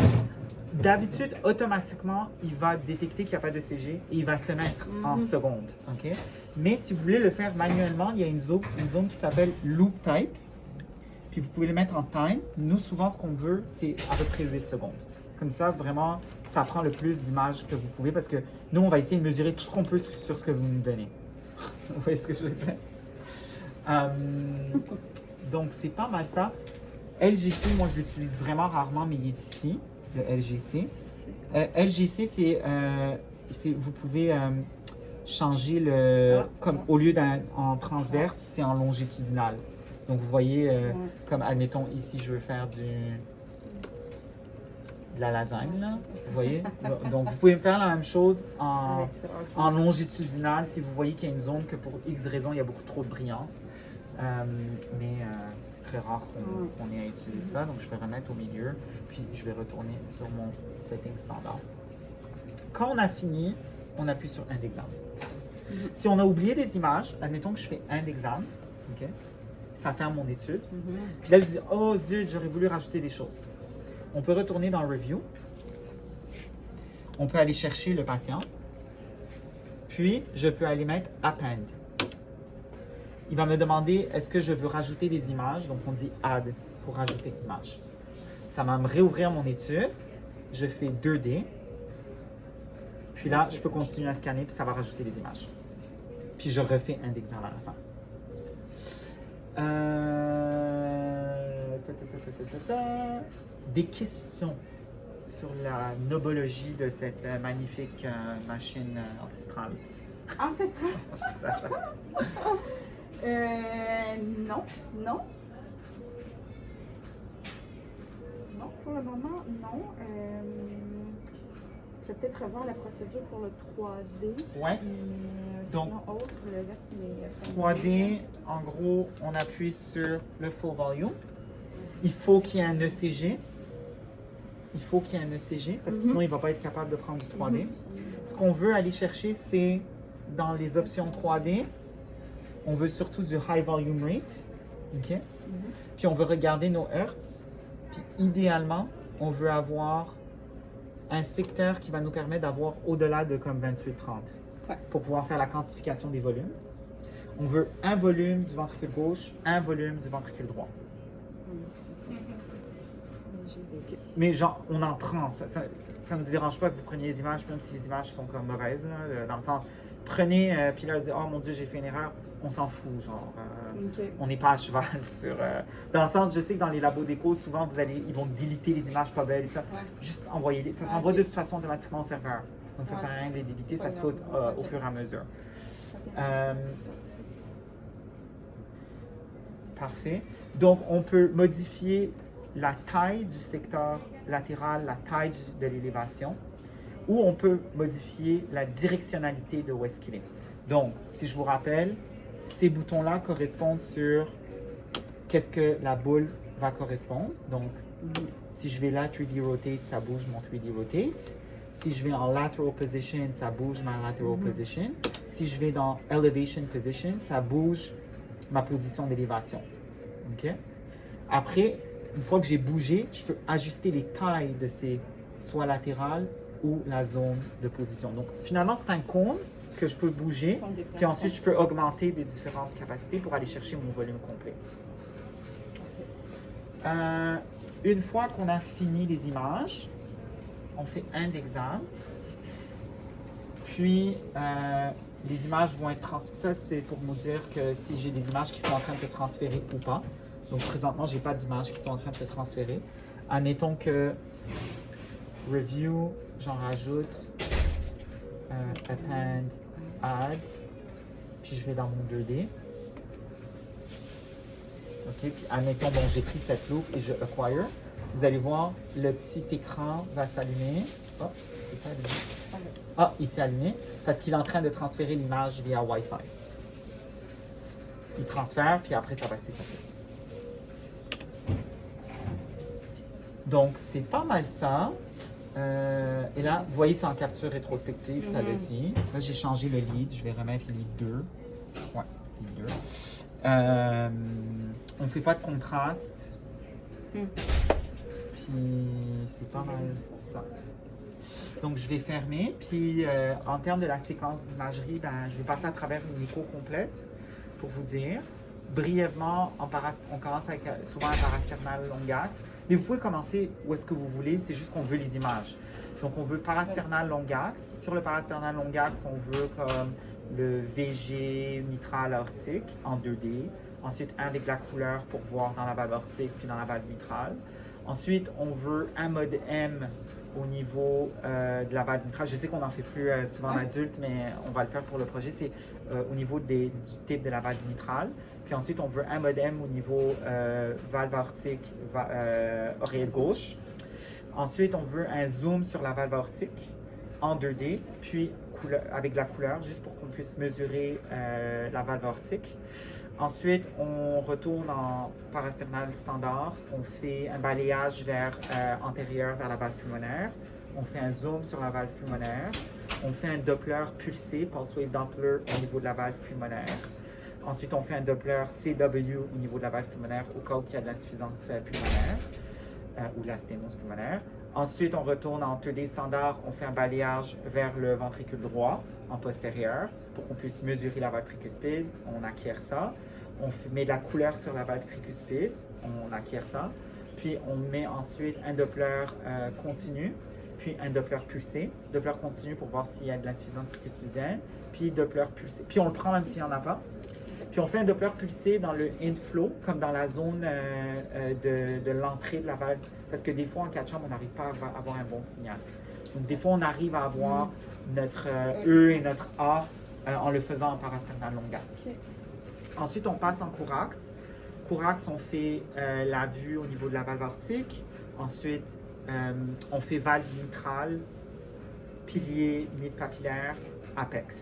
D'habitude, automatiquement, il va détecter qu'il n'y a pas de CG et il va se mettre en seconde. OK? Mais si vous voulez le faire manuellement, il y a une zone qui s'appelle Loop Type. Puis vous pouvez le mettre en time. Nous, souvent, ce qu'on veut, c'est à peu près 8 secondes. Comme ça, vraiment, ça prend le plus d'images que vous pouvez parce que nous, on va essayer de mesurer tout ce qu'on peut sur ce que vous nous donnez. Vous voyez ce que je veux dire? Donc, c'est pas mal ça. LGC, moi, je l'utilise vraiment rarement, mais il est ici, le LGC. LGC, c'est vous pouvez changer le... Comme au lieu en transverse, c'est en longitudinal. Donc, vous voyez, comme admettons, ici, je veux faire de la lasagne, là. Vous voyez? Donc, vous pouvez faire la même chose en longitudinal si vous voyez qu'il y a une zone que pour X raison, il y a beaucoup trop de brillance. Mais c'est très rare qu'on ait à utiliser ça. Donc, je vais remettre au milieu, puis je vais retourner sur mon setting standard. Quand on a fini, on appuie sur End Exam. Si on a oublié des images, admettons que je fais End Exam, OK? Ça ferme mon étude. Puis là, je dis, oh zut, j'aurais voulu rajouter des choses. On peut retourner dans Review. On peut aller chercher le patient. Puis, je peux aller mettre Append. Il va me demander, est-ce que je veux rajouter des images? Donc, on dit Add pour rajouter image. Ça va me réouvrir mon étude. Je fais 2D. Puis là, je peux continuer à scanner, puis ça va rajouter les images. Puis, je refais un examen à la fin. Des questions sur la nobologie de cette magnifique machine ancestrale. Ancestrale? Non. Non, pour le moment, non. Je vais peut-être revoir la procédure pour le 3D. Ouais. Donc, sinon, autre, le reste, mais... 3D, en gros, on appuie sur le full volume. Il faut qu'il y ait un ECG. Parce que sinon, il ne va pas être capable de prendre du 3D. Ce qu'on veut aller chercher, c'est dans les options 3D, on veut surtout du high volume rate. OK? Puis on veut regarder nos hertz. Puis idéalement, on veut avoir un secteur qui va nous permettre d'avoir au-delà de comme 28-30 pour pouvoir faire la quantification des volumes. On veut un volume du ventricule gauche, un volume du ventricule droit. Mais genre, on en prend. Ça ne nous dérange pas que vous preniez les images, même si les images sont comme mauvaises, là, dans le sens, prenez, puis là, vous dites, oh mon Dieu, j'ai fait une erreur. On s'en fout, genre. On n'est pas à cheval sur... dans le sens, je sais que dans les labos d'écho, souvent, ils vont déliter les images pas belles et ça. Juste envoyez-les. Ça s'envoie de toute façon automatiquement au serveur. Donc, ça ne sert à rien de les déliter, ça se fait au fur et à mesure. Parfait. Donc, on peut modifier la taille du secteur latéral, la taille de l'élévation, ou on peut modifier la directionnalité de où est-ce qu'il est. Donc, si je vous rappelle, ces boutons-là correspondent sur qu'est-ce que la boule va correspondre. Donc, si je vais là 3D rotate, ça bouge mon 3D rotate. Si je vais en lateral position, ça bouge ma lateral position. Si je vais dans elevation position, ça bouge ma position d'élévation. OK? Après, une fois que j'ai bougé, je peux ajuster les tailles de ces, soit latérales ou la zone de position. Donc, finalement, c'est un cône que je peux bouger. Puis ensuite, je peux augmenter des différentes capacités pour aller chercher mon volume complet. Une fois qu'on a fini les images, on fait un examen. Puis, les images vont être transférées. Ça, c'est pour nous dire que si j'ai des images qui sont en train de se transférer ou pas. Donc, présentement, je n'ai pas d'images qui sont en train de se transférer. Admettons que review, j'en rajoute, append, add, puis je vais dans mon 2D. OK, puis admettons, bon, j'ai pris cette loupe et je acquire. Vous allez voir, le petit écran va s'allumer. Oh, c'est pas allumé. Ah, il s'est allumé parce qu'il est en train de transférer l'image via Wi-Fi. Il transfère, puis après, ça va s'effacer. Donc, c'est pas mal ça. Et là, vous voyez, c'est en capture rétrospective, ça le dit. Là, j'ai changé le lead. Je vais remettre lead 2. Ouais, lead 2. On ne fait pas de contraste. Puis, c'est pas mal ça. Donc, je vais fermer. Puis, en termes de la séquence d'imagerie, ben, je vais passer à travers une écho complète pour vous dire. Brièvement, on commence avec souvent un parasternal long axe. Mais vous pouvez commencer où est-ce que vous voulez, c'est juste qu'on veut les images. Donc, on veut parasternal long axe. Sur le parasternal long axe, on veut comme le VG mitral aortique en 2D. Ensuite, avec la couleur pour voir dans la valve aortique puis dans la valve mitrale. Ensuite, on veut un mode M au niveau de la valve mitrale. Je sais qu'on n'en fait plus souvent en adulte, mais on va le faire pour le projet. C'est au niveau du type de la valve mitrale. Puis ensuite, on veut un mode M au niveau valve aortique, oreillette gauche. Ensuite, on veut un zoom sur la valve aortique en 2D, puis avec la couleur, juste pour qu'on puisse mesurer la valve aortique. Ensuite, on retourne en parasternal standard. On fait un balayage antérieur vers la valve pulmonaire. On fait un zoom sur la valve pulmonaire. On fait un Doppler pulsé, pulse wave Doppler au niveau de la valve pulmonaire. Ensuite, on fait un Doppler CW au niveau de la valve pulmonaire au cas où il y a de l'insuffisance pulmonaire ou de la sténose pulmonaire. Ensuite, on retourne en 2D standard. On fait un balayage vers le ventricule droit en postérieur pour qu'on puisse mesurer la valve tricuspide. On acquiert ça. On met de la couleur sur la valve tricuspide. On acquiert ça. Puis, on met ensuite un Doppler continu, puis un Doppler pulsé. Doppler continu pour voir s'il y a de l'insuffisance tricuspidienne, puis Doppler pulsé. Puis, on le prend même s'il n'y en a pas. Puis on fait un Doppler pulsé dans le inflow, comme dans la zone de l'entrée de la valve. Parce que des fois, en 4 chambres, on n'arrive pas à avoir un bon signal. Donc, des fois, on arrive à avoir notre E et notre A en le faisant en parasternal long axe. Ensuite, on passe en courax. Courax, on fait la vue au niveau de la valve aortique. Ensuite, on fait valve mitrale, pilier, mid-papillaire, apex.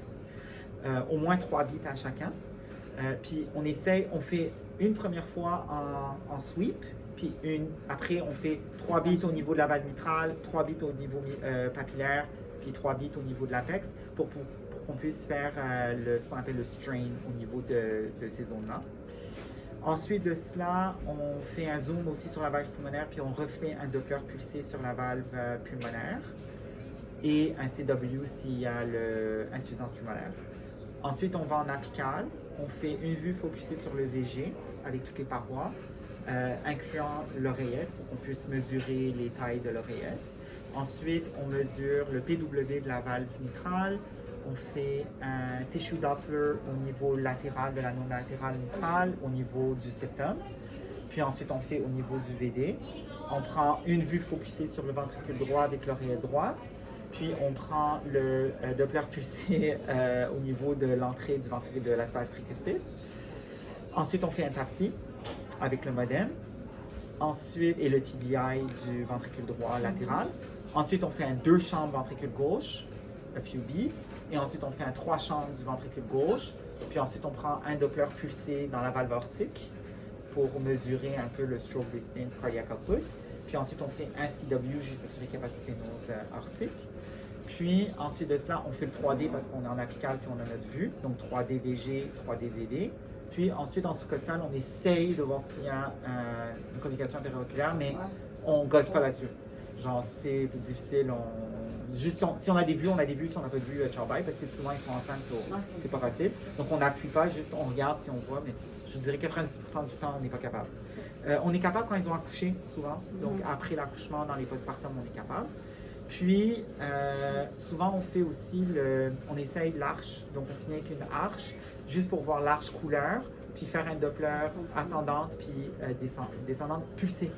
Au moins 3 bits à chacun. Puis on fait une première fois en sweep, puis après on fait 3 bits au niveau de la valve mitrale, 3 bits au niveau papillaire, puis 3 bits au niveau de l'apex pour qu'on puisse faire ce qu'on appelle le strain au niveau de ces zones-là. Ensuite de cela, on fait un zoom aussi sur la valve pulmonaire, puis on refait un Doppler pulsé sur la valve pulmonaire et un CW s'il y a l'insuffisance pulmonaire. Ensuite, on va en apical. On fait une vue focusée sur le VG avec toutes les parois, incluant l'oreillette pour qu'on puisse mesurer les tailles de l'oreillette. Ensuite, on mesure le PW de la valve mitrale. On fait un tissue Doppler au niveau latéral de la non latérale mitrale, au niveau du septum. Puis ensuite, on fait au niveau du VD. On prend une vue focusée sur le ventricule droit avec l'oreillette droite. Puis on prend le Doppler pulsé au niveau de l'entrée du ventricule de la valve tricuspide. Ensuite, on fait un TAPSI avec le modem. Ensuite, et le TDI du ventricule droit latéral. Ensuite, on fait un 2 chambres ventricule gauche a few beats. Et ensuite, on fait un 3 chambres du ventricule gauche. Puis ensuite, on prend un Doppler pulsé dans la valve aortique pour mesurer un peu le stroke distance cardiac output. Puis ensuite, on fait un CW juste assurer qu'il n'y a pas de sténose aortique. Puis ensuite de cela, on fait le 3D parce qu'on est en apical puis on a notre vue. Donc 3D VG, 3D VD. Puis ensuite, en sous-costal, on essaye de voir s'il y a une communication interoculaire, mais on ne gosse pas là-dessus. Genre, c'est plus difficile. Juste, si on a des vues, on a des vues. Si on n'a pas de vues, ciao bye, parce que souvent, ils sont enceintes, c'est pas facile. Donc, on n'appuie pas, juste on regarde si on voit, mais je dirais 90% du temps, on n'est pas capable. On est capable quand ils ont accouché, souvent. Donc, après l'accouchement, dans les postpartum, on est capable. Puis, souvent, on fait aussi on essaye l'arche. Donc, on finit avec une arche, juste pour voir l'arche couleur, puis faire un Doppler ascendante, puis descendante pulsée.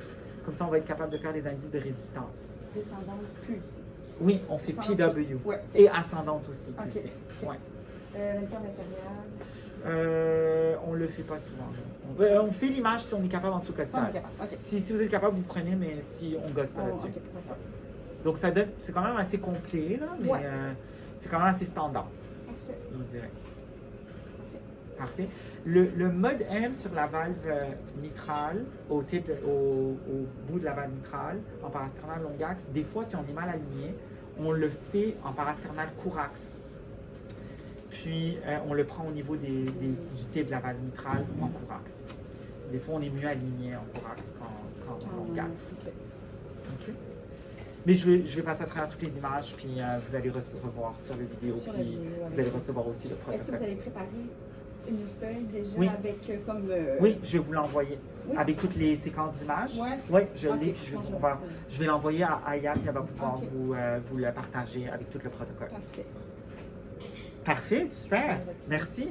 Comme ça, on va être capable de faire les indices de résistance. Descendante pulsée. Oui, on fait PW. Ouais. Et ascendante aussi, pulsée. Okay. Ouais. Le corps inférieur. On le fait pas souvent. On fait l'image si on est capable en sous-costal. Okay. Si vous êtes capable, vous prenez, mais si on gosse pas là-dessus. Okay. Donc, c'est quand même assez complet, là, mais c'est quand même assez standard, je vous dirais. Parfait. Le mode M sur la valve mitrale, au bout de la valve mitrale, en parasternal long axe, des fois, si on est mal aligné, on le fait en parasternal court axe. Puis, on le prend au niveau du type de la valve mitrale en court axe. Des fois, on est mieux aligné en court axe qu'en long axe. Okay. Mais je vais passer à travers toutes les images, puis vous allez revoir sur les vidéos, puis vous allez recevoir aussi le protocole. Est-ce que vous avez préparé une feuille déjà avec comme... Oui, je vais vous l'envoyer avec toutes les séquences d'images. Oui, je l'ai, puis je vais l'envoyer à Aya, puis elle va pouvoir vous le partager avec tout le protocole. Parfait. Parfait, super. Merci.